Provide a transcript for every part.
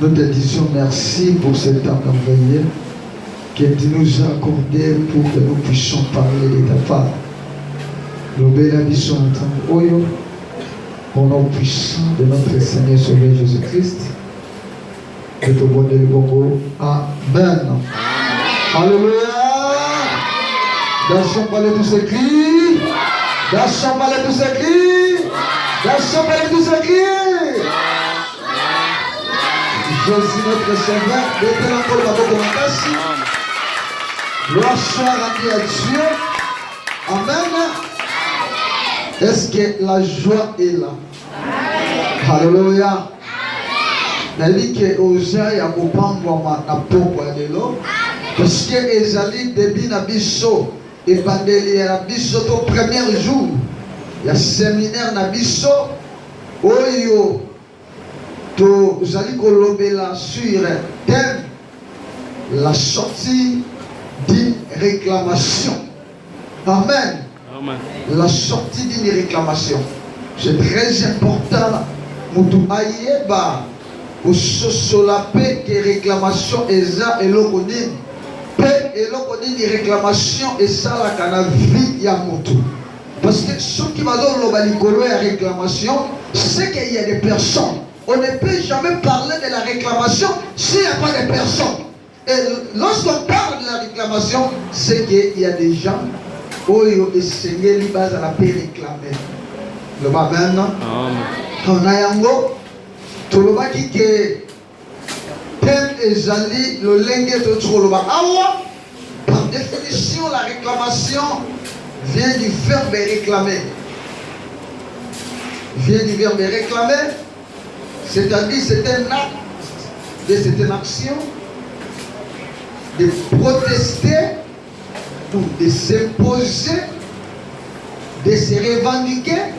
Nous te disons merci pour ce temps merveilleux que tu nous as accordé pour que nous puissions parler de ta part. Nous bénissons en Oyo, au nom puissant de notre Seigneur Sauveur Jésus-Christ. Et au bon de l'Église. Amen. Alléluia. Dansons parler tous ces cris. Dansons parler tous ces cris. Dansons parler tous ces cris. Jésus notre Seigneur, mettez encore le bateau de la casse. Gloire soit rendue à Dieu. Amen. Est-ce que la joie est là? Alléluia. Nali que oza ya kopangwa na poko ya lelo. Parce que ezali debi na biso ebandeli ya biso to premier jour ya séminaire na biso oyo to zali kolobela sur thème la sortie d'une réclamation. Amen. Amen. La sortie d'une réclamation. C'est très important. Mutu ayeba ososola pe que réclamation eza eloko nini. Pe eloko nini réclamation esalaka na vie ya mutu. Parce que ceux qui bazoloba likolo ya réclamation, c'est qu'il y a des personnes. On ne peut jamais parler de la réclamation s'il n'y a pas de personnes. Et lorsqu'on parle de la réclamation, c'est qu'il y a des gens oyo esengeli bazala pe réclamer. Le maintenant, on a yango tolobaki ke thème ezali le lenge to toloba awa. Par définition, la réclamation vient du verbe réclamer. Vient du verbe réclamer, c'est-à-dire c'est un acte, c'est une action de protester ou de s'imposer, de se revendiquer.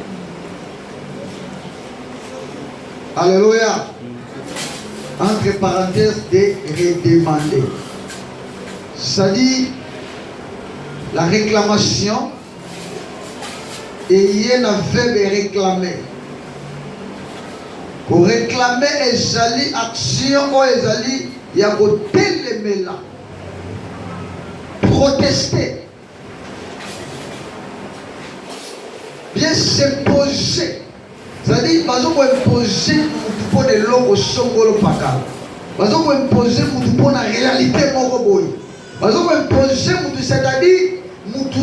Alléluia. Entre parenthèses, de redemander. C'est-à-dire la réclamation et il y a un verbe réclamer. Pour réclamer ezali action ou ezali ya kotelemela. Protester. Bien s'imposer. C'est-à-dire, par exemple, imposer pour des logos songolo pakal. Par exemple, imposer pour la réalité moroboy. Par exemple, imposer c'est-à-dire,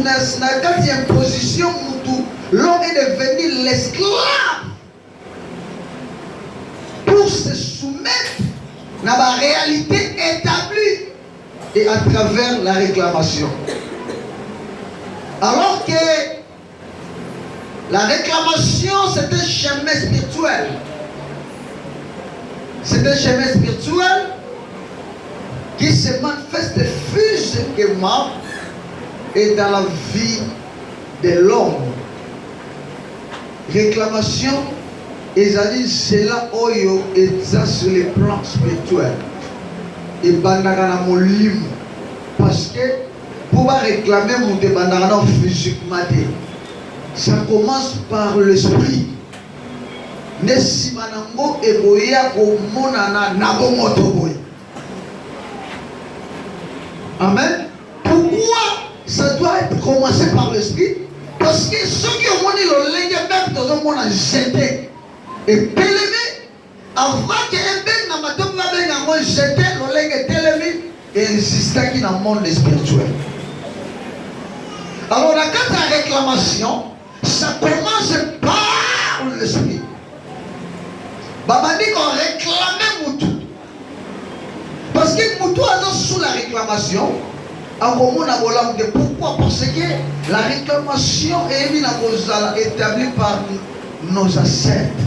na quatrième position, l'homme est devenu l'esclave pour se soumettre à la réalité établie et à travers la réclamation. Alors que la réclamation, c'est un chemin spirituel. C'est un chemin spirituel qui se manifeste physiquement et dans la vie de l'homme. Réclamation, c'est là où il est sur le plan spirituel. Et bandagana molim. Parce que pour réclamer mon débandagana physiquement, ça commence par l'esprit. Nesimanango eboya komonana nabomotoboy. Amen. Pourquoi ça doit être commencé par l'esprit? Parce que ceux qui ont monté le linge même dans le monde a jeté et pélémé avant qu'un ben n'a pas de jeté le linge télémé et insisté qui dans le monde spirituel. Alors la carte de réclamation, ça commence par l'esprit. Baba dit qu'on réclamait Moutou. Parce que Moutou a sous la réclamation. Pourquoi? Parce que la réclamation est établie par nos ancêtres.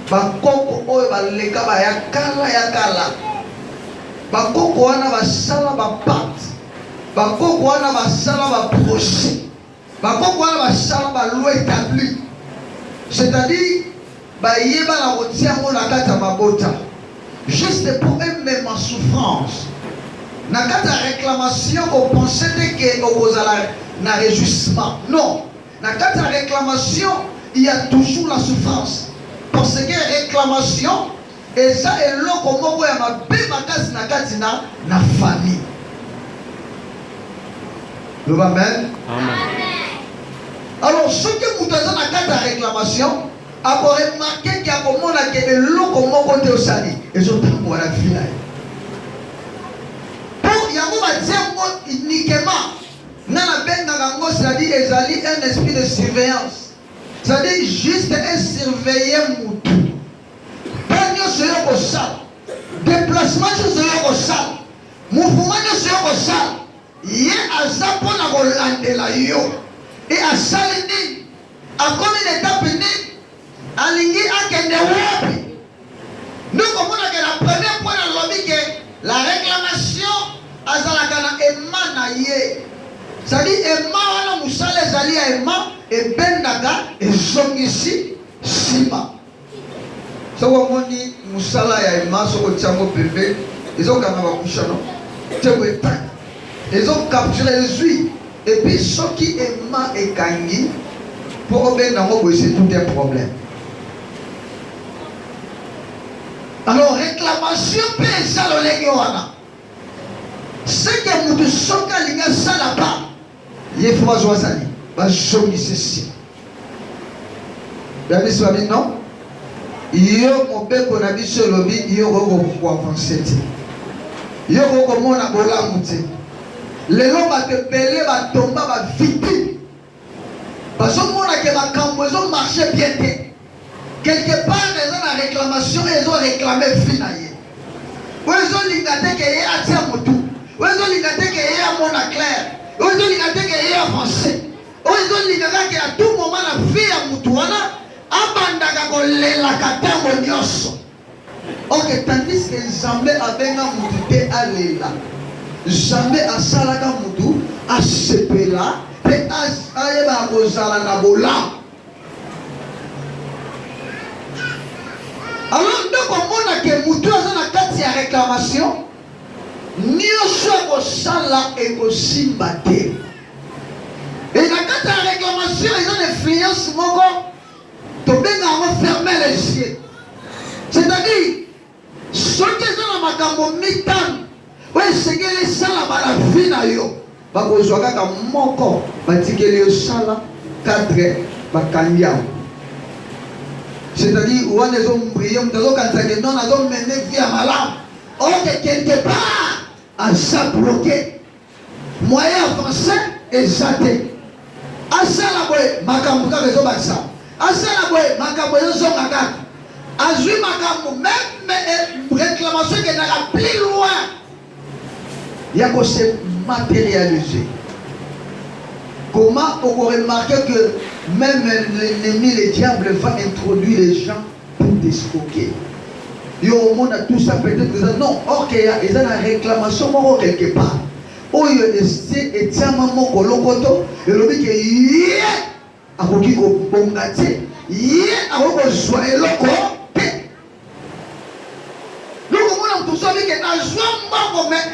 Bakoko oyo baleka ba yakala. Bakoko wana basala ba pacte. Bakoko wana basala ba projet. Bakoko wana basala ba loi établie. C'est-à-dire bayeba la rotia mona kata mabota. Juste pour eux même en souffrance. Dans la réclamation, on pensait que vous avez un réjouissement. Non. Dans la réclamation, il y a toujours la souffrance. Parce que réclamation, Et ça est l'eau comme ya mabe makasi na kati na famille. Le amen. Alors ce que vous avez dans la carte de réclamation, après remarquer qu'il y a comme on a que l'eau comme on côté au sali et je t'en pour la vie là. Pour y avoir dire uniquement dans la peine dans c'est-à-dire ezali un esprit de surveillance. C'est-à-dire juste un surveiller moutou. Pas nous sur au sal. Déplacement sur au sal. Mouvement sur au sal. Yé à ça pour la Hollande la yo. Et à Salini, à comme une étape ni, à l'ingé à Kendewapi. Nous comprenons que la première point dans le lobby que la réclamation à Zalakana Emma Naye. C'est-à-dire Emma wana Moussale Zali à Emma et Bendaga et Zongisi Sima. Ça va moni Moussala ya Emma sur le Tchango bébé. Ils ont quand même couché non. Ils ont capturé les huiles. Et puis, ce qui est mal et kangi, pour obéir dans le c'est tout un problème. Alors, réclamation, c'est ça le léguana. Ce que nous sommes à ça là-bas, il faut voir ça. Il va jouer ceci. Vous avez dit non? Il y a mon père qu'on a dit sur le lobby, il y a beaucoup avancer. Il y a beaucoup de monde à Bolamouté. Les gens vont te peler, vont tomber, vont vite. Parce que mon ils ont marché bien. Quelque part, ils ont la réclamation et ils ont réclamé finalement. Ils ont dit qu'il y a un Tiamotou. Ils ont dit qu'il y a un Monaclair. Ils ont dit qu'il y a un Français. Ils ont dit qu'à tout moment, la vie à Moutouana, Abandaka Kolela Katango Nyoso. Ok, tandis que Zambé avait un Moutouté à Lela. Jamais à Salaka Moudou, à Sepela, et à Eba Gozala Nabola. Alors, donc, on a que Moudou a une carte de réclamation, ni au choix au Sala et au Simbate. Et la carte de réclamation, ils ont une influence, mon gars, tu peux fermer les yeux. C'est-à-dire, ceux qui sont dans ma cambo mitane, oui, c'est que les salles à la vie na yo. Parce que je vois que mon corps, parce que les salles cadre, c'est-à-dire où on les a brillés, on les a cantés, non, on les a menés via malade. Or que quelque part, à ça bloqué, moyen avancé et zaté. À ça la boue, makambuka les obaksa. À ça la boue, makambuka les obaksa. À jouer makambu, même réclamation qui n'est plus loin. Il y a qu'on s'est matérialisé. Comment on remarque que même l'ennemi, le diable, va introduire les gens pour t'escroquer. Il y a au monde à tout ça, peut-être que non, or qu'il y a une réclamation quelque part. Oh, il y a des tiamans qui ont et le dit que yé, à vous qui ont bongati, yé, à vous qui ont soigné loco. Tout ça dit que na joie mais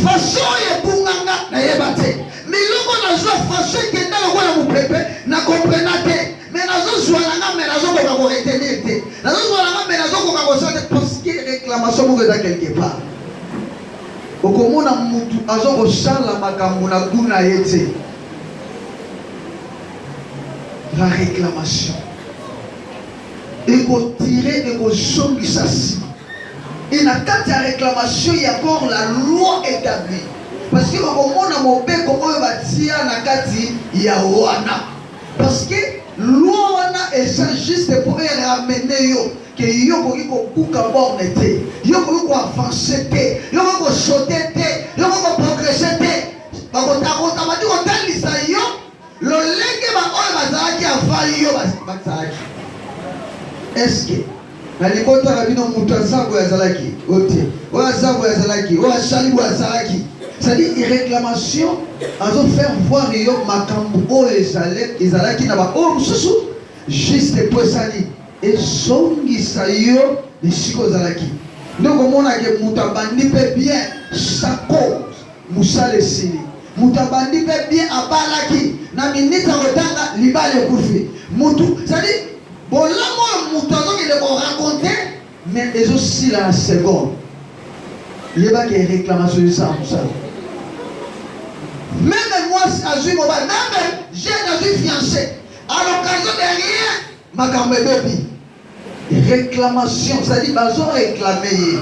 façon ya bunganga na yebate mais loko na joie façon que na ko na mupepe na comprenate mais na zo joie na mais na zo ko retenir te na zo joie na mais na zo ko sante parce que réclamation mo za quelque part okomona mutu azo ko sala makambo na guna yete la réclamation et ko tirer et ko songisa. Et dans la réclamation, il y a encore la loi établie. Parce que comment on a comment on va dire il y a wana. Parce que loi wana est ça juste pour ramener yo que yo ko kuka bornete, yo ko avancer te, yo ko sauter te, yo ko progresser te. Ba ko ta ba ko talisa yo, lo lenge ba o ba za ki afa yo ba za. Est-ce que Nalikota rabino mutazabu ya zalaki, ote, wa zabu ya zalaki, wa shalibu ya zalaki. C'est-à-dire une réclamation, à faire voir yo makambu o ezalaki na ba o mususu juste pour ça dit et songi sayo ni siko zalaki. Donc on a que mutabandi pe bien sa cause musale sili. Mutabandi pe bien abalaki na minita rotanga libale kufi. Mutu, c'est-à-dire bon là moi mutu azo que de raconter mais ils aussi la seconde. Il y a des réclamations de ça. Même moi, j'ai un fiancé. À l'occasion de rien, ma caméra réclamation, c'est-à-dire qu'ils ont réclamé.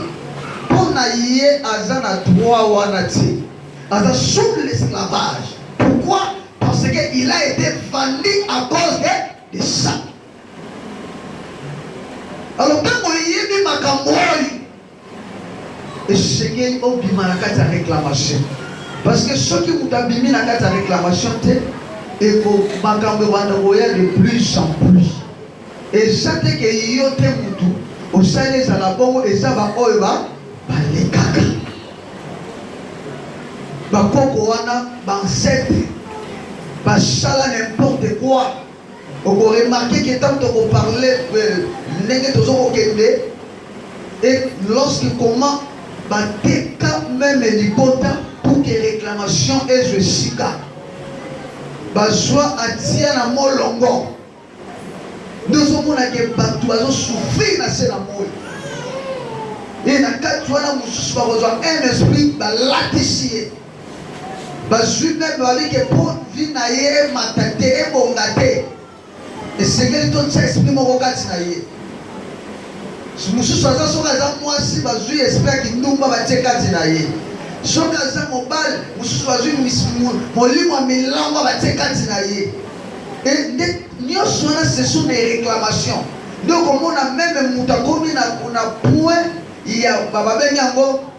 Pour naïe, Azan a droit ou anati. Azan sous l'esclavage. Pourquoi? Parce qu'il a été vendu à cause de ça. Alors, quand il y a eu ma caméra, et c'est qu'on a la réclamation. Parce que ceux qui ont abîmé la réclamation, et que ma caméra de plus en plus. Et ça, c'est que y a des moutons. Au sein des alabons, et ça va les caca. Bakoko wana, bancêtre, bachala n'importe quoi. On a remarqué que tant qu'on parlait, et lorsqu'il commence, bateka même l'hypothèse pour que réclamation et je siga. Bazoa atia na molongo. Nous avons souffert dans ce amour. Et dans le cas où nous avons un esprit latissier. Bazoui même avec que pour vinaye matate et bongate. Et c'est que tout ça exprime mon regard naye. Si nous sommes moi si bazoui espère que nous va battre naye. Si nous sommes mobile, nous sommes mon lit moi mélange va battre naye. Et ce sont des réclamations. Donc, on a même moutakomi na point, il y a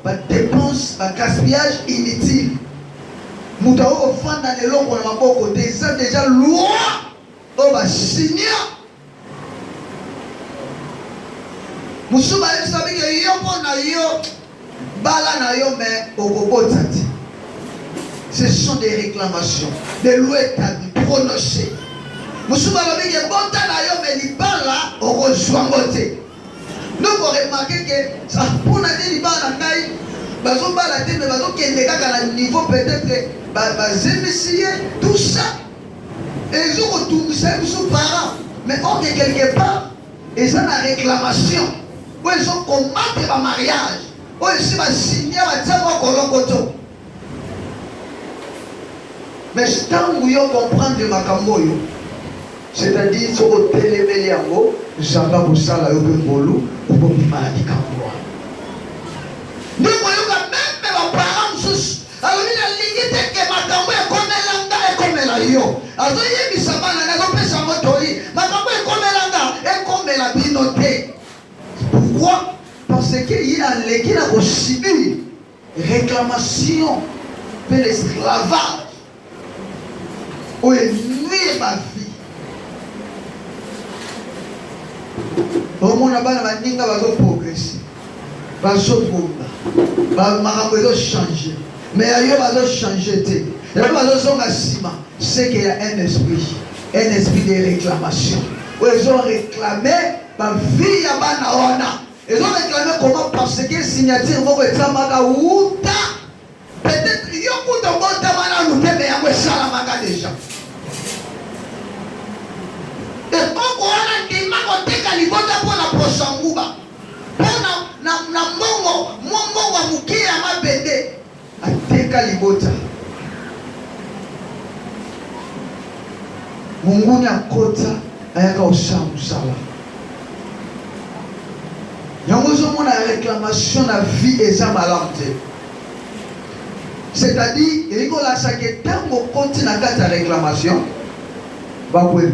des dépenses, un gaspillage inutile. Moutako fan dans les longs, on a beaucoup déjà loi, on va signer. Moussouba, vous savez que yo na yo, bala na yo, mais au gogo tati. Ce sont des réclamations, des lois établies, prononcées. Moussouba lobi ke bonta na yo me libala okozwangote. Donc on remarque que ça pour na libala ngai bazo bala te mais bazo kende kaka na niveau peut-être bazemisier tout ça. Et ils ont retourné ça sous parents. Mais on est quelque part ils ont la réclamation. Où ils ont combattu le mariage. Où ils ont signé la table kolongoto. Mais tant que vous comprenez ma camoyo. C'est-à-dire, si vous télémez les mots, j'entends vous ça là, vous pouvez vous maladie comme moi. Nous voyons même mes parents, alors il a limité que ma camoue est comme l'anda et comme la yo. Alors il y a mis ça, on a fait ça, ma camoue est comme l'anda et comme la binoté. Pourquoi? Parce qu'il y a l'équipe qui a subi réclamation de l'esclavage. Où est née ma fille. Au monde là-bas, on va progresser. On va changer. Mais il va changer. C'est qu'il y a un esprit de réclamation. Ils ont réclamé ma vie à Banawana. Ils ont réclamé comment parce que signature vont réclamer Outa. Peut-être qu'il y a beaucoup de monde qui nous mais il y a Salamaka déjà. Et quand on a dit que on libota pour la prochaine na mongo wa mukia mabende ateka libota Mungu nyakota ayaka oshamu sala yango zomona réclamation na vie eza malamte. C'est-à-dire il ko la sake tango konti na kata réclamation ba kweli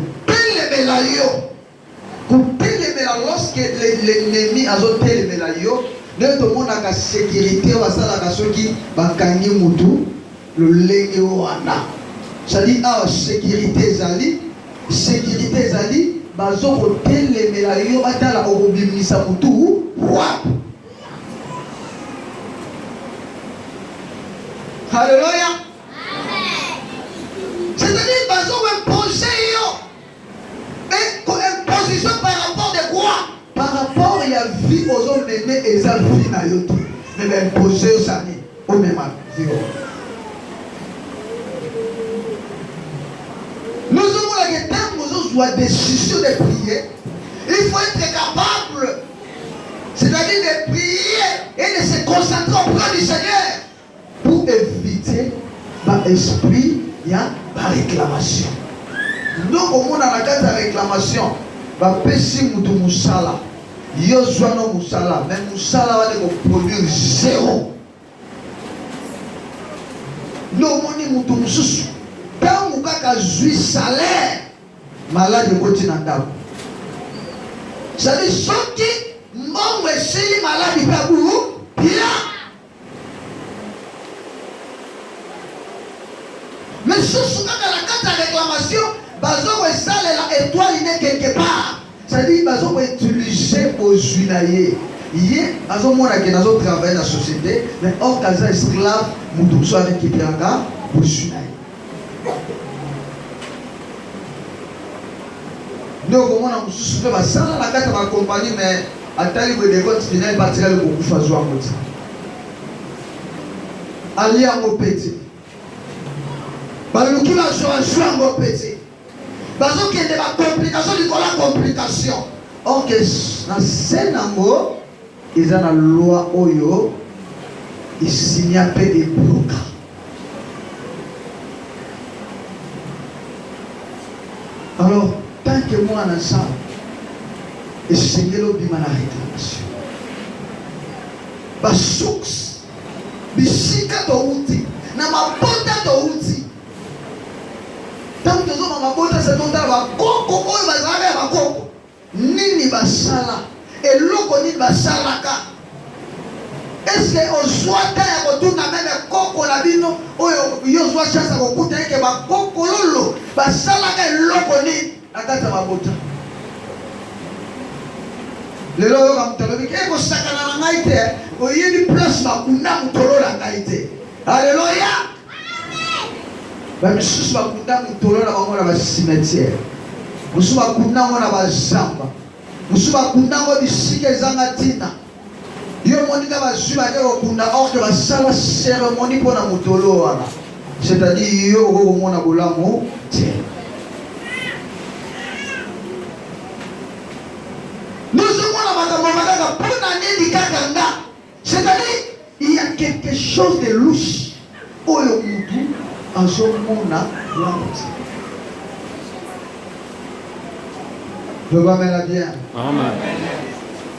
lorsque l'ennemi a zoté les mélayo, tout le monde a la sécurité, bakangi mutu, le légué wana. C'est-à-dire, sécurité zali, bazo côté les mélayo, batala orobimisa mutu, Alléluia. C'est-à-dire, bazo imposer imposition par rapport de quoi? Par rapport à la vie aux hommes aimés et sa vie na yoto. Mais l'imposer aux amis, au même zéro. Nous avons la question, nous avons la décision de prier. Il faut être capable. C'est C'est-à-dire de prier et de se concentrer auprès du Seigneur pour éviter l'esprit, il y a la réclamation. Donc, au monde, dans la carte de réclamation, pesi mutu musala yozwa no musala mais musala va produire zéro. No moni mutu mususu tangu kaka zwi salaire malade koti na ndako. C'est-à-dire soki mbongo esili malade pabu bien. Mais susu kaka la carte de réclamation bazo esale la étoile n'est quelque part. C'est-à-dire bazo utiliser pour junaye. Yé bazo mona ke nazo travailler dans la société mais hors kaza esclave mutu so avec kipianga pour junaye. Donc on a mususu pe basala la carte ba compagnie mais atali ko de compte final partir le beaucoup fazo amoti. Ali amo petit. Baluki la joie amo petit. Parce qu'il y a des complications, il y a des complications. Or, dans le Sénango, ils ont la loi Oyo, ils signent un peu des blocs. Alors, tant que moi, en ensemble, et c'est que l'on dit la réclamation. Parce que source, bisika to uti, na mapota to uti. Tant que nous avons mabota c'est ton travail koko oyo bazala ya bakoko nini basala eloko nini basala ka est-ce que ozwata ya kotuna même koko na bino oyo yozwa chance ya kokuta eke bakoko lolo basala ka eloko nini na kati ya mabota lelo oyo kamutalobi ekosakana na ngai te oyebi place makunda mutolola ngai te alleluya. Bamisusu bakunda mutolola bango na cimetière. Musu bakunda ngo na bazamba. Musu bakunda ngo bisika ezanga tina. Yo monika bazwi ba yo kunda or que basala cérémonie pour na mutolo wana. C'est-à-dire yo ko mona bolamu te. Nous sommes là makambo pour na nini kakanga. C'est-à-dire il y a quelque chose de louche. Oyo mutu azomona langue. Je vous amène bien. Amen.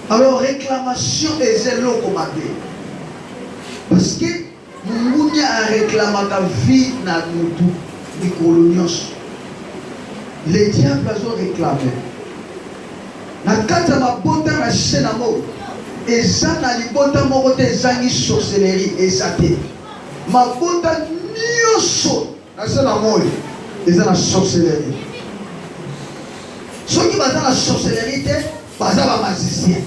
Alors réclamation et zélo comme parce que nous a réclamé ta vie na mutu ni colonios. Les diables ont réclamé. Na kata mabota na chaîne mort. Et ça na libota moko te zangi sorcellerie et ça te. Mabota nyoso na chaîne mort. Et ça na sorcellerie. Ceux qui basent la sorcellerie, basent la magicien.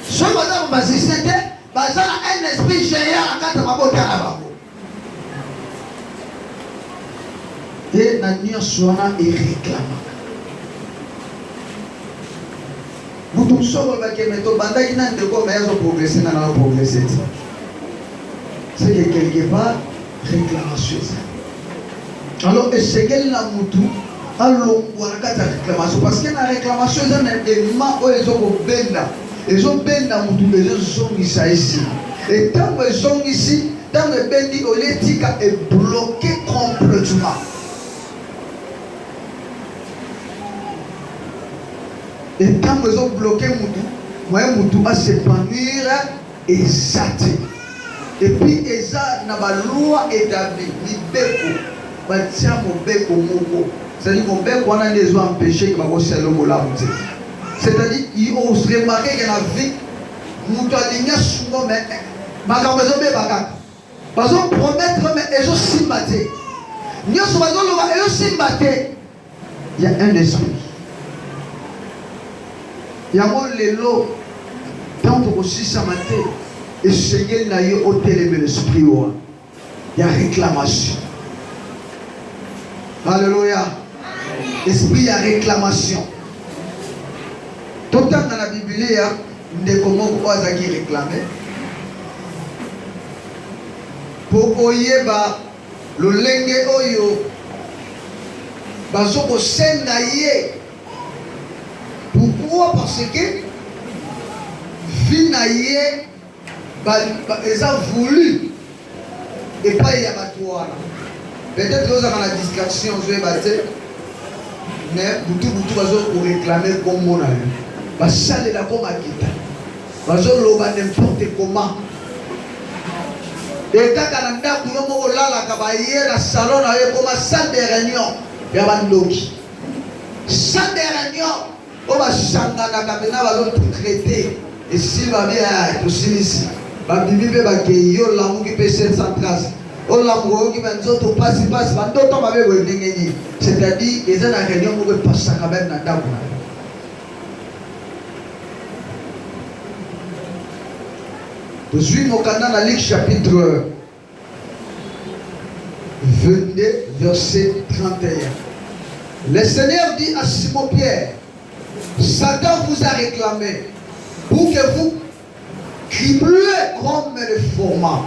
Ceux qui basent la magicien, basent un esprit géant à quatre mabots à et la nyoswana est réclamée. Vous tous savez que maintenant, pendant qu'il y a des gens qui ont progressé, ils ont progressé. C'est que quelque part, réclamation. Alors, c'est qu'elle n'a moutou. Alors, on a la réclamation. Parce que la réclamation, c'est un élément où ils ont benda. Ils ont benda, ils sont ici. Et tant qu'ils sont ici, tant que bendi, l'éthique est bloqué complètement. Et quand ils ont bloqué Moutou va s'épanouir et s'attirer. Et puis, ils ont la loi établie. C'est-à-dire qu'on a des gens empêchés qui vont se faire le la c'est-à-dire qu'ils ont remarqué que la vie, nous avons souvent, mais ils ont promettre, mais ils ont simbaté. Ils ont simbaté. Il y a un esprit. Il y a un lélo. Tant que vous simbaté, et Seigneur n'a eu ôté l'esprit. Il y a réclamation. Alléluia. Esprit à réclamation. Tout le temps dans la Bible, il y a des comment qui réclamer. Pour oyeba le lenge oyo bazoko sengaye. Pourquoi? Parce que vie na ye eza voulu et pas ya batouana. Peut-être que vous avez la distraction, vous avez battu, mais vous avez réclamer comme mon ami. Parce que ça est là comme à quitter. Parce que l'on va n'importe comment. Et quand on a dit que la salon a comme salle de réunion, il y a un logi. Salle de réunion, on va changer la cabine, on va traiter. Et s'il va bien, tout ici, va vivre avec yo l'amour qui peut 713. On l'amour qui va nous autres passer, d'autres va venir. C'est-à-dire, ils ont la réunion pour passer à cabine dans la Je suis au Canada, la Ligue chapitre 22, verset 31. Le Seigneur dit à Simon-Pierre, Satan vous a réclamé pour que vous criblez comme le format.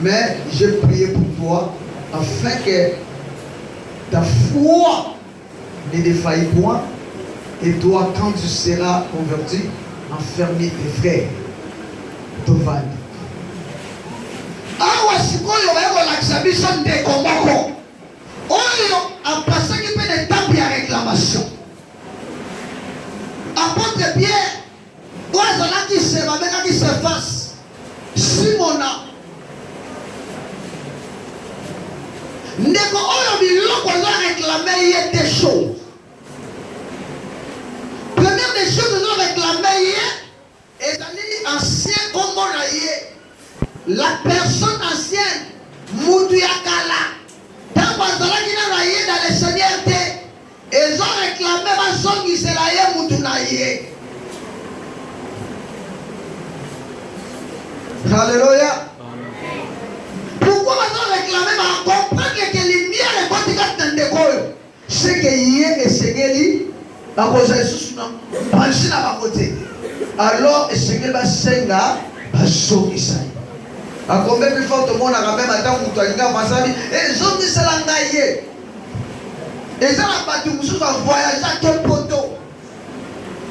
Mais j'ai prié pour toi afin que ta foi ne défaille point et toi, quand tu seras converti, enfermer tes frères. Tovani. Awa sikoyo weko laksabiso ndeko moko. Oyo apasa qui peut des tapes à réclamation. Apôtre Pierre, oazala qui se va bien qui se fasse. Simona. Ndeko oyo biloko za réclamer y des choses. Première des choses que nous réclamer hier. Et ancien comme on a eu, la personne ancienne, Moudouakala, tant que dans le Seigneur, ils ont réclamé ma son qui s'est là, Moudounaïe. Alléluia. Pourquoi ils ont réclamé ma comprendre que les lumières et quand ils ont décollé, c'est que hier et c'est que à cause de ce branché à côté. Alors, Seigneur va senga bazongisa. A combien de fois tout le monde a même attend pour toi nga masali et zongisa la ngaye. Et ça la batu musu va voyager à quel poto.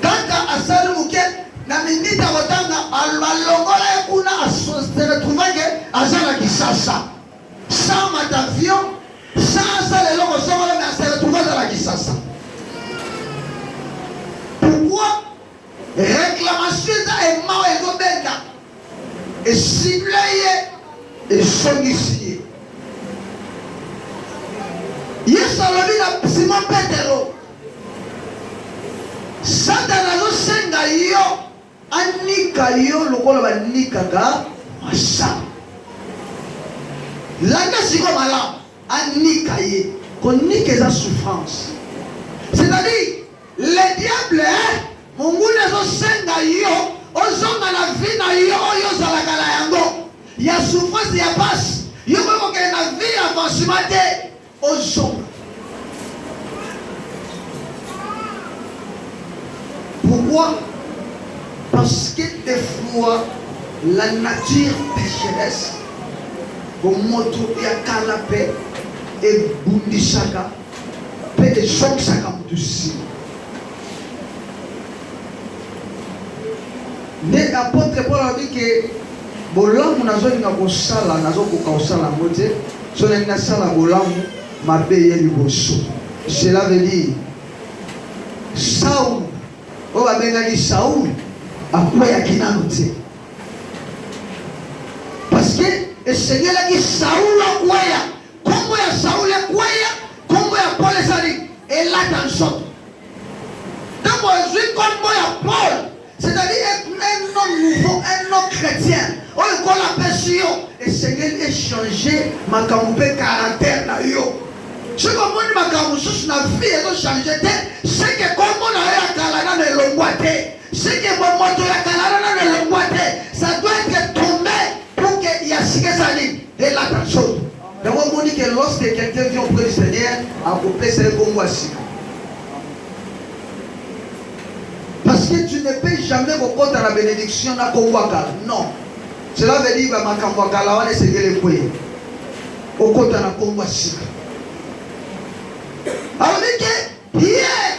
Quand asali muke na minita watanga alongola kuna se retrouver que azala kisasa. Sans d'avion, sans ça les locaux sont là mais se retrouver dans la kisasa. Pourquoi? Réclamation est mort et robenda et ciblé et sonisier. Yes, à Simon Petero. Satanazo senga yo anika yo lokola banika ka masa. Langa siko mala anika ye konika za souffrance. C'est-à-dire le diable Mungune zo senga yo ozonga na vie na yo oyo zalaka na yango ya souffrance ya passe yo ko ke na vie avancement te ozonga. Pourquoi? Parce que des fois la nature pécheresse comme moto ya canapé et bundisaka peut de choc saka mutusi. Mais apôtre Paul a dit que bolamu nazolinga kosala nazokoka kosala mote solinga sala bolamu mabe ye liboso. Cela veut dire Saul o abengaki Saul akweyaki nanu te parce que esengelaki Saul akweya kombo ya Saul ekweya kombo ya Paul ezali elata nzoto ntango ezwi kombo ya Paul. C'est-à-dire un homme nouveau, un homme chrétien. On est la passion. Et Seigneur est changé ma campé caractère na yo. Ce que moi ma campus na vie est changé. C'est que comme on a eu à Kalana ne l'ongouate. C'est que mon moto ya Kalana ne l'ongouate. Ça doit être tombé pour qu'il y a ce que ça dit. Et la personne. Donc on dit que lorsque quelqu'un vient auprès du Seigneur, à couper c'est comme voici. Parce que tu ne peux jamais reconnaître la bénédiction na Kongwaka. Non. Cela veut dire que ma Kongwaka la wane sege le kwe. Okota na Kongwasika. Alors que Pierre,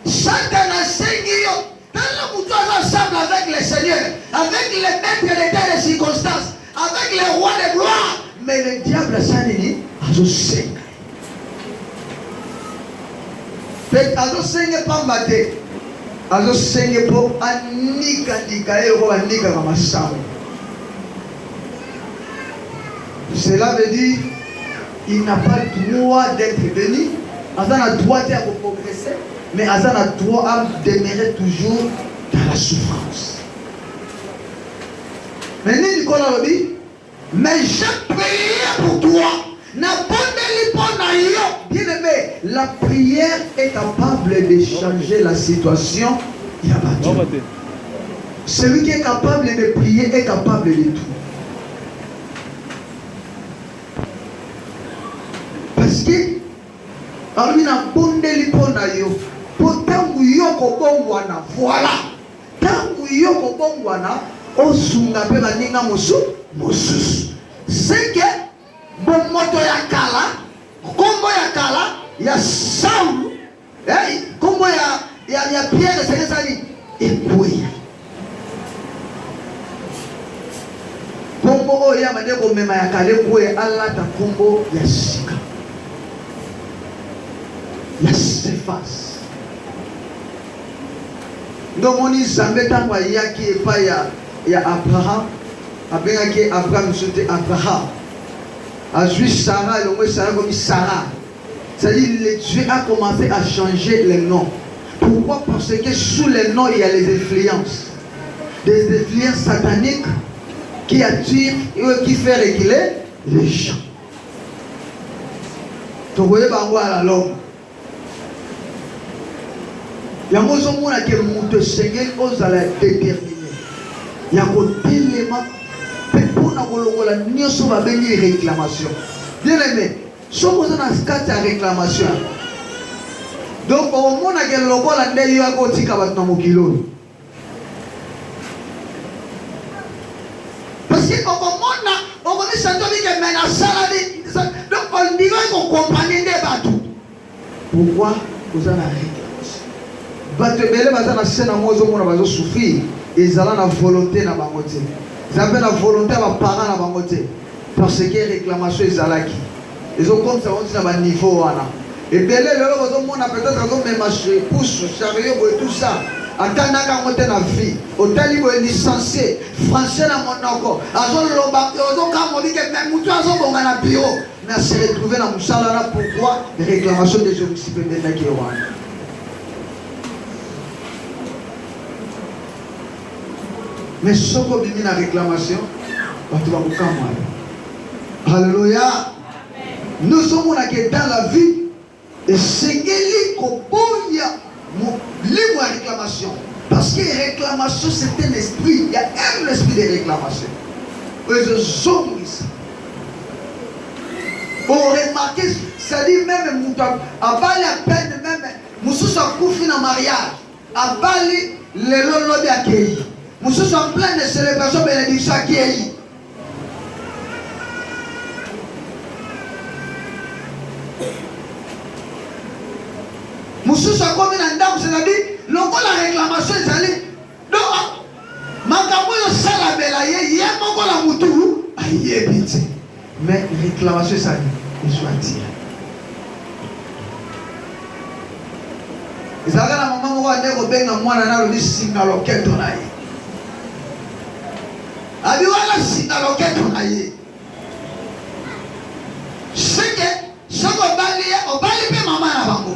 Satan a sengi yo. Dans le mouton ensemble avec les seigneurs, avec les maîtres de terre et circonstances, avec les rois de gloire. Mais le diable, ça n'est pas aussi. Azosenge pambate azosenge po anika ero anika kamasango. Cela veut dire il n'a pas le droit d'être béni, Azan a droit de progresser, mais Azan a droit à demeurer toujours dans la souffrance. Mais Nicolas le dit, mais j'ai prié pour toi. Bien aimé, la prière est capable de changer la situation. Celui qui est capable de prier est capable de tout. Parce que voilà. C'est que bon moto ya kala, kombo ya kala, ya Saul, kombo ya Pierre, c'est ça dit, ekwe. Kombo oya madeko mema ya kala ekwe, Allah ta kombo ya sika, ya Cephas. Ndomoni zambe tangwa yaki epa ya Abraham, abengaki Abraham sote Abraham. A joué Sarah, le mot Sarah comme Sarah. C'est-à-dire que Dieu a commencé à changer les noms. Pourquoi? Parce que sous les noms, il y a les influences. Des influences sataniques qui attirent et qui font réguler les gens. Donc, vous voyez, l'homme. Il y a un monde qui est monté, Seigneur, ose à la déterminer. Il y a un élément. Réclamation. Bien aimé, si vous avez une réclamation, donc au moment où vous avez un parce que au moment où vous avez donc on dirait qu'on comprend des bateaux. Pourquoi vous avez une réclamation? Souffrir, ils ont la volonté dans la volonté. Ils avaient la volonté à leurs parents à la parce que les réclamations ils allaient. Ils ont comme ça on dit à un niveau. Et bien là, on a peut-être même marché, pousse, chariot et tout ça. En tant que dans la vie, au talibou est licencié, français dans mon encore. Azon loba, azon quand on dit que même mutu azon bon dans le bureau, mais à se retrouver dans Moussala pourquoi les réclamations des hommes si peu de qui ont. Mais ce qu'on dit dans la réclamation, alléluia. Nous sommes dans la vie et c'est qu'il y a libre réclamation. Parce que la réclamation, c'est un esprit. Il y a un esprit de réclamation. Et je somme ça. On remarque, c'est-à-dire même, à Bali à peine, même, Moussous a couffé dans le mariage. À Bali, les lolo de accueilli. Moussous en plein de célébration, bénédiction accueilli. Moussous a commis dans dame, c'est-à-dire, l'on la réclamation, c'est-à-dire, donc, Makambo yo sala belaye, yé moko la moutou, aïe pitié. Mais réclamation, ça dit, il soit tiré. Ils avaient la maman moko a dit, Robin, moi, nana, le dit, singa loquette, on aïe. Abi wala singa loquette, on aïe. C'est que, ce qu'on bali pe maman na bango.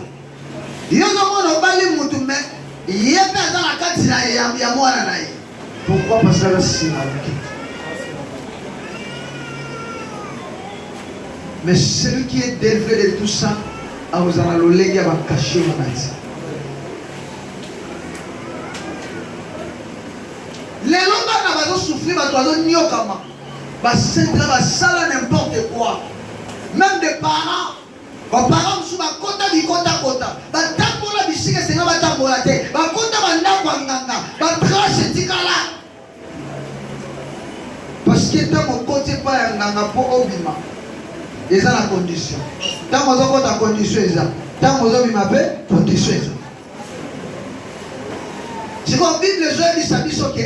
Yo no mono bali moutou, mais, yé pe dans la carte, ya moi, nana. Pourquoi? Parce que là, c'est la loquette. Mais celui qui est délevé de tout ça, à vous en aller, il va cacher mon âme. Les gens qui ont souffert, ils ça n'importe quoi. Même des parents, les parents sont à côté du côté. Parce que dans mon côté, pas un pour Obima. Ils ont la condition. Dans mon côté, la condition est là. Dans mon Obima, condition est là. C'est comme la Bible, les gens disent que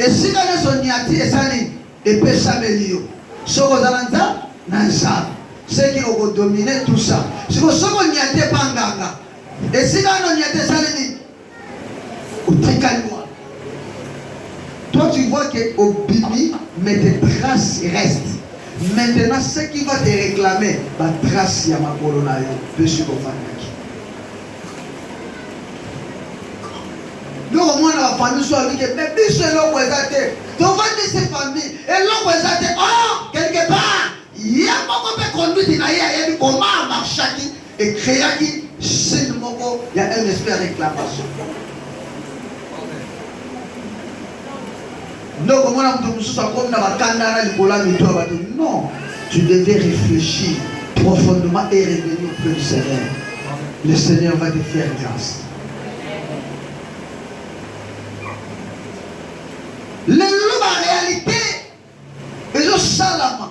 et si on a niati et sali et pesa melio. Ce qu'on a dans ça, c'est qui ont dominé tout ça. C'est que ce qu'on niati panganga. Et si on a niati sali ou técalmois. Toi tu vois que au bibi mais tes traces restent. Maintenant ce qui va te réclamer, la trace ya ma colonna peut se comprendre. Donc au moins la famille soit avec mais plus c'est l'homme présenté. Donc va dire ces familles et l'homme présenté oh quelque part il y a beaucoup de conduite il y a comment marcher et créer qui c'est le moment il y a un esprit de réclamation. Donc comment on peut se comme dans la canara le bola de toi non tu devais réfléchir profondément et revenir auprès du Seigneur. Le Seigneur va te faire grâce. La réalité est le salama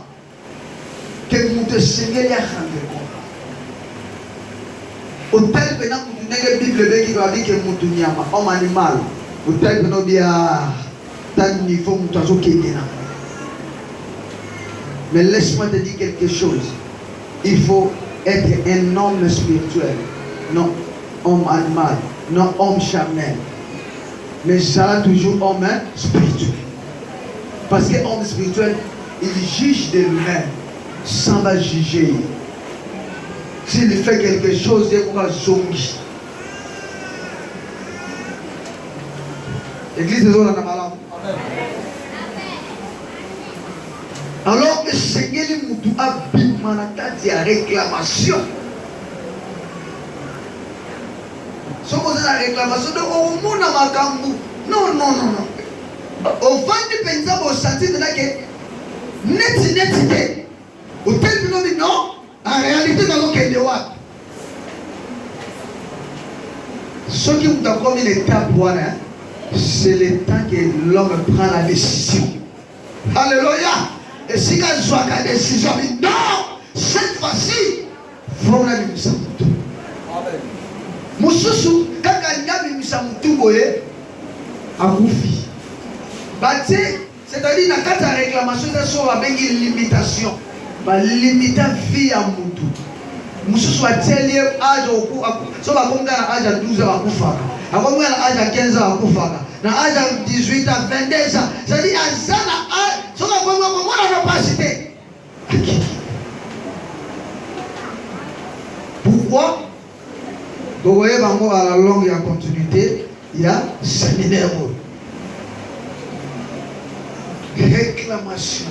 que vous te seignez à rendre. Au tel que nous avons une Bible qui va dire que nous sommes un animal. Au tel que nous avons un niveau où nous sommes. Mais laisse-moi te dire quelque chose. Il faut être un homme spirituel, non homme animal, non homme charnel. Mais ça toujours homme spirituel. Parce que l'homme spirituel, il juge de lui-même sans va juger. S'il fait quelque chose, il va zombie. L'église de Zola n'a pas. Alors que le Seigneur nous a dit la réclamation. Si vous avez la réclamation, non. Au vent du paysage, vous sentez que net. Au tel que nous disons non, en réalité, nous avons qu'un devoir. Ce qui vous a commis l'étape, c'est le temps que l'homme prend la décision. Alléluia. Et si quand je vois la décision, non, cette fois-ci, il faut que nous soyons. Moussousou, quand il y a un Akoufi. C'est-à-dire que la réclamation, c'est une limitation. Limiter la vie à Moutou. Moussousou a tel âge au cours. Si on a âge à 12 ans, à âge à 15 ans, à âge à 18 ans, 22 ans. C'est-à-dire à ça, si on a capacité. Pourquoi? Vous voyez, à la longue et en continuité, il y a séminaire. Réclamation.